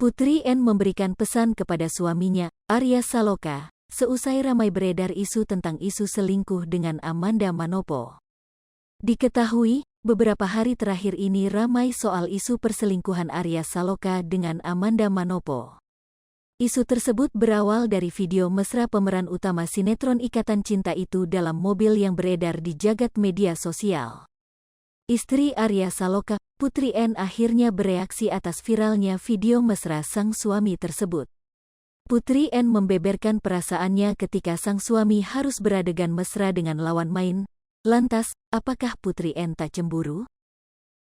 Putri N memberikan pesan kepada suaminya, Arya Saloka, seusai ramai beredar isu tentang isu selingkuh dengan Amanda Manopo. Diketahui, beberapa hari terakhir ini ramai soal isu perselingkuhan Arya Saloka dengan Amanda Manopo. Isu tersebut berawal dari video mesra pemeran utama sinetron Ikatan Cinta itu dalam mobil yang beredar di jagat media sosial. Istri Arya Saloka, Putri N, akhirnya bereaksi atas viralnya video mesra sang suami tersebut. Putri N membeberkan perasaannya ketika sang suami harus beradegan mesra dengan lawan main. Lantas, apakah Putri N tak cemburu?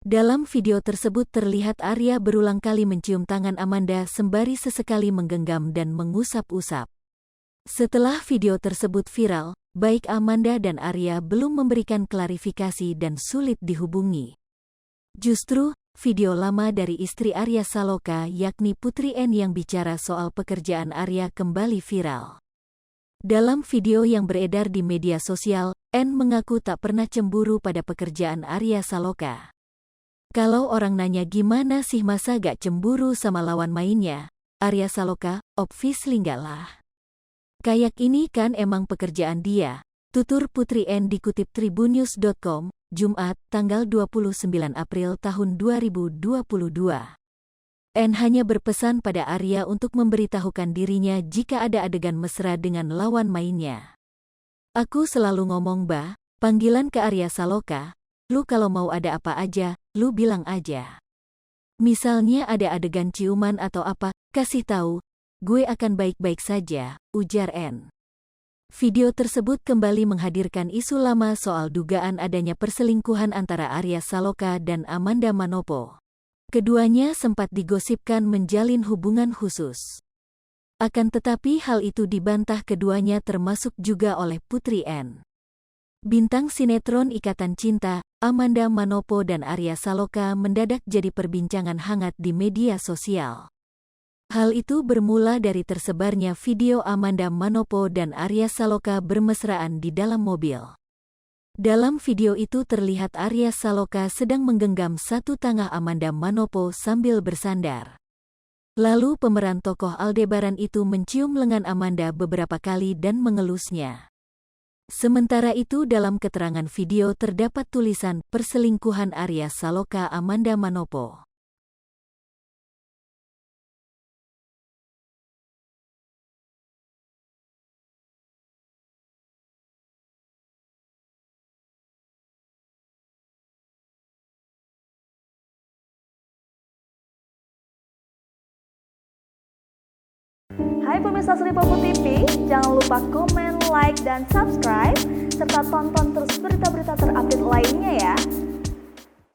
Dalam video tersebut terlihat Arya berulang kali mencium tangan Amanda sembari sesekali menggenggam dan mengusap-usap. Setelah video tersebut viral, baik Amanda dan Arya belum memberikan klarifikasi dan sulit dihubungi. Justru, video lama dari istri Arya Saloka yakni Putri N yang bicara soal pekerjaan Arya kembali viral. Dalam video yang beredar di media sosial, N mengaku tak pernah cemburu pada pekerjaan Arya Saloka. Kalau orang nanya gimana sih masa gak cemburu sama lawan mainnya, Arya Saloka, obviously enggak lah. Kayak ini kan emang pekerjaan dia, tutur Putri N dikutip tribunnews.com, Jumat, tanggal 29 April tahun 2022. N hanya berpesan pada Arya untuk memberitahukan dirinya jika ada adegan mesra dengan lawan mainnya. Aku selalu ngomong panggilan ke Arya Saloka, lu kalau mau ada apa aja, lu bilang aja. Misalnya ada adegan ciuman atau apa, kasih tahu, gue akan baik-baik saja, ujar N. Video tersebut kembali menghadirkan isu lama soal dugaan adanya perselingkuhan antara Arya Saloka dan Amanda Manopo. Keduanya sempat digosipkan menjalin hubungan khusus. Akan tetapi hal itu dibantah keduanya termasuk juga oleh Putri N. Bintang sinetron Ikatan Cinta, Amanda Manopo dan Arya Saloka mendadak jadi perbincangan hangat di media sosial. Hal itu bermula dari tersebarnya video Amanda Manopo dan Arya Saloka bermesraan di dalam mobil. Dalam video itu terlihat Arya Saloka sedang menggenggam satu tangan Amanda Manopo sambil bersandar. Lalu pemeran tokoh Aldebaran itu mencium lengan Amanda beberapa kali dan mengelusnya. Sementara itu dalam keterangan video terdapat tulisan perselingkuhan Arya Saloka Amanda Manopo. Hai pemirsa Sri Popo TV, jangan lupa komen, like, dan subscribe, serta tonton terus berita-berita terupdate lainnya.